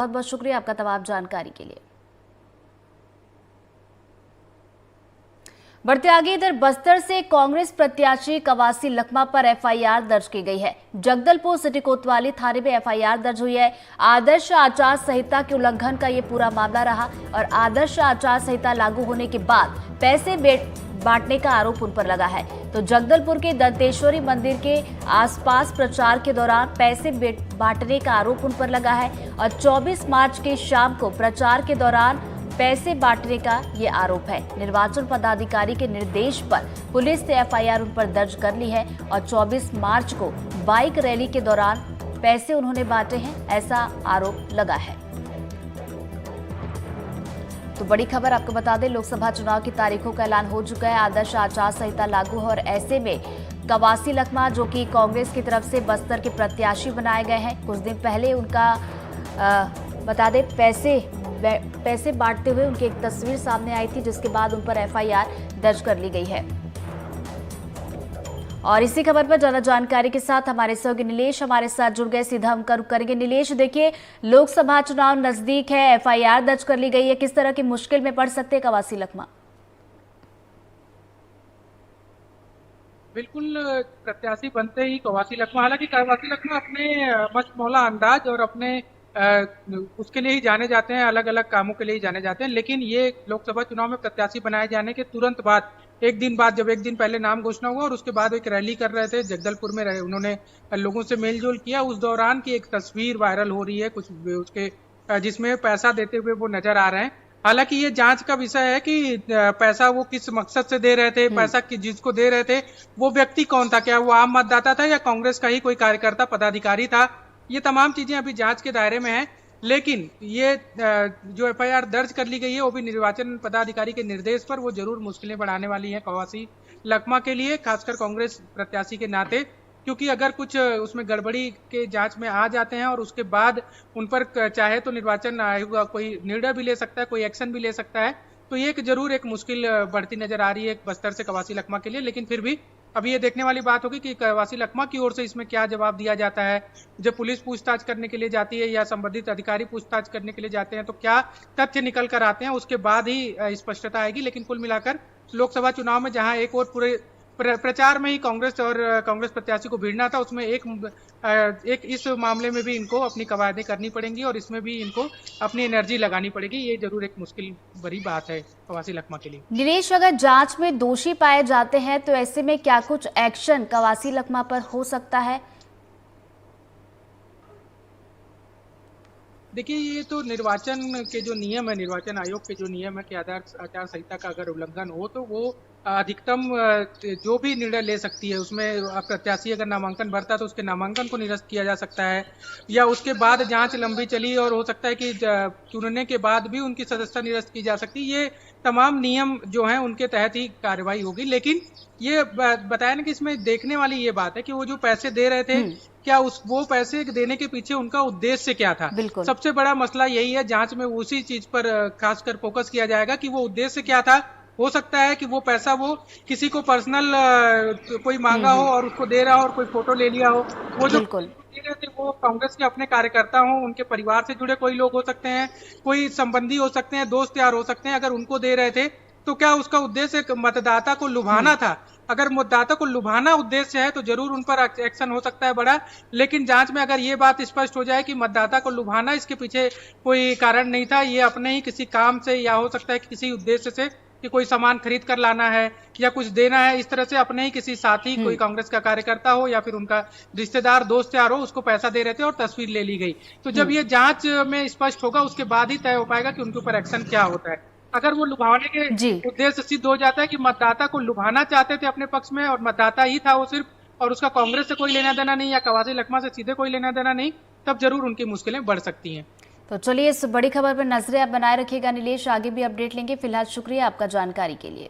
बहुत बहुत शुक्रिया आपका तमाम जानकारी के लिए। बढ़ते आगे, इधर बस्तर से कांग्रेस प्रत्याशी कवासी लखमा पर एफआईआर दर्ज की गई है। जगदलपुर सिटी कोतवाली थाने में एफआईआर दर्ज हुई है। आदर्श आचार संहिता के उल्लंघन का ये पूरा मामला रहा और आदर्श आचार संहिता लागू होने के बाद पैसे बांटने का आरोप उन पर लगा है। तो जगदलपुर के दंतेश्वरी मंदिर के आसपास प्रचार के दौरान पैसे बांटने का आरोप उन पर लगा है और 24 मार्च की शाम को प्रचार के दौरान पैसे बांटने का ये आरोप है। निर्वाचन पदाधिकारी के निर्देश पर पुलिस ने एफआईआर उन पर दर्ज कर ली है और 24 मार्च को बाइक रैली के दौरान पैसे उन्होंने बांटे हैं, ऐसा आरोप लगा है। तो बड़ी खबर आपको बता दें, लोकसभा चुनाव की तारीखों का ऐलान हो चुका है। आदर्श आचार संहिता लागू है और ऐसे में कवासी लखमा, जो कि कांग्रेस की तरफ से बस्तर के प्रत्याशी बनाए गए हैं, कुछ दिन पहले उनका बता दें पैसे बांटते हुए उनकी एक तस्वीर सामने आई थी, जिसके बाद उन पर एफआईआर दर्ज कर ली गई है। और इसी खबर पर ज्यादा जानकारी के साथ हमारे सहयोगी नीलेश हमारे साथ जुड़ गए। सीधा हम करेंगे। नीलेश, देखिए लोकसभा चुनाव नजदीक है, एफआईआर दर्ज कर ली गई है, किस तरह की मुश्किल में पड़ सकते हैं कवासी लखमा? बिल्कुल, प्रत्याशी बनते ही कवासी लखमा, हालांकि कवासी लखमा अपने मस्त मौला अंदाज और अपने उसके लिए ही जाने जाते हैं, अलग अलग कामों के लिए ही जाने जाते हैं। लेकिन ये लोकसभा चुनाव में प्रत्याशी बनाए जाने के तुरंत बाद, एक दिन बाद, जब एक दिन पहले नाम घोषणा हुआ और उसके बाद एक रैली कर रहे थे जगदलपुर में, उन्होंने लोगों से मेलजोल किया। उस दौरान की एक तस्वीर वायरल हो रही है कुछ उसके, जिसमें पैसा देते हुए वो नजर आ रहे हैं। हालांकि ये जांच का विषय है कि पैसा वो किस मकसद से दे रहे थे, पैसा जिसको दे रहे थे वो व्यक्ति कौन था, क्या वो आम मतदाता था या कांग्रेस का ही कोई कार्यकर्ता पदाधिकारी था। ये तमाम चीजें अभी जांच के दायरे में हैं। लेकिन ये जो एफआईआर दर्ज कर ली गई है वो भी निर्वाचन पदाधिकारी के निर्देश पर, वो जरूर मुश्किलें बढ़ाने वाली है कवासी लखमा के लिए, खासकर कांग्रेस प्रत्याशी के नाते। क्योंकि अगर कुछ उसमें गड़बड़ी के जांच में आ जाते हैं और उसके बाद उन पर चाहे तो निर्वाचन आयोग कोई निर्णय भी ले सकता है, कोई एक्शन भी ले सकता है। तो ये जरूर एक मुश्किल बढ़ती नजर आ रही है बस्तर से कवासी लखमा के लिए। लेकिन फिर भी अभी ये देखने वाली बात होगी कि कवासी लखमा की ओर से इसमें क्या जवाब दिया जाता है। जब पुलिस पूछताछ करने के लिए जाती है या संबंधित अधिकारी पूछताछ करने के लिए जाते हैं तो क्या तथ्य निकल कर आते हैं, उसके बाद ही स्पष्टता आएगी। लेकिन कुल मिलाकर लोकसभा चुनाव में जहां एक और पूरे प्रचार में ही कांग्रेस और कांग्रेस प्रत्याशी को भिड़ना था, उसमें एक इस मामले में भी इनको अपनी कवायदें करनी पड़ेंगी और इसमें भी इनको अपनी एनर्जी लगानी पड़ेगी। ये जरूर एक मुश्किल भरी बात है कवासी लखमा के लिए। नीलेश, अगर जांच में दोषी पाए जाते हैं तो ऐसे में क्या कुछ एक्शन कवासी लखमा पर हो सकता है? देखिए, ये तो निर्वाचन के जो नियम है, निर्वाचन आयोग के जो नियम है कि आचार संहिता का अगर उल्लंघन हो तो वो अधिकतम जो भी निर्णय ले सकती है। उसमें प्रत्याशी अगर नामांकन भरता है तो उसके नामांकन को निरस्त किया जा सकता है, या उसके बाद जांच लंबी चली और हो सकता है कि चुनने के बाद भी उनकी सदस्यता निरस्त की जा सकती है। ये तमाम नियम जो हैं उनके तहत ही कार्रवाई होगी। लेकिन ये बताया ना कि इसमें देखने वाली ये बात है कि वो जो पैसे दे रहे थे, क्या वो पैसे देने के पीछे उनका उद्देश्य क्या था। सबसे बड़ा मसला यही है, जांच में उसी चीज पर खासकर फोकस किया जाएगा कि वो उद्देश्य क्या था। हो सकता है कि वो पैसा वो किसी को पर्सनल कोई मांगा हो और उसको दे रहा हो और कोई फोटो ले लिया हो। वो जो दे रहे थे वो कांग्रेस के अपने कार्यकर्ता हो, उनके परिवार से जुड़े कोई लोग हो सकते हैं, कोई संबंधी हो सकते हैं, दोस्त यार हो सकते हैं। अगर उनको दे रहे थे तो क्या उसका उद्देश्य मतदाता को लुभाना था? अगर मतदाता को लुभाना उद्देश्य है तो जरूर उन पर एक्शन हो सकता है बड़ा। लेकिन जांच में अगर ये बात स्पष्ट हो जाए कि मतदाता को लुभाना इसके पीछे कोई कारण नहीं था, ये अपने ही किसी काम से या हो सकता है कि किसी उद्देश्य से कि कोई सामान खरीद कर लाना है या कुछ देना है, इस तरह से अपने ही किसी साथी, कोई कांग्रेस का कार्यकर्ता हो या फिर उनका रिश्तेदार दोस्त यार हो, उसको पैसा दे रहे थे और तस्वीर ले ली गई। तो जब ये जांच में स्पष्ट होगा उसके बाद ही तय हो पाएगा कि उनके ऊपर एक्शन क्या होता है। अगर वो लुभाने के उद्देश्य सिद्ध हो जाता है कि मतदाता को लुभाना चाहते थे अपने पक्ष में और मतदाता ही था वो सिर्फ, और उसका कांग्रेस से कोई लेना देना नहीं या कवासी लखमा से सीधे कोई लेना देना नहीं, तब जरूर उनकी मुश्किलें बढ़ सकती हैं। तो चलिए, इस बड़ी खबर पर नजरें आप बनाए रखिएगा नीलेश, आगे भी अपडेट लेंगे। फिलहाल शुक्रिया आपका जानकारी के लिए।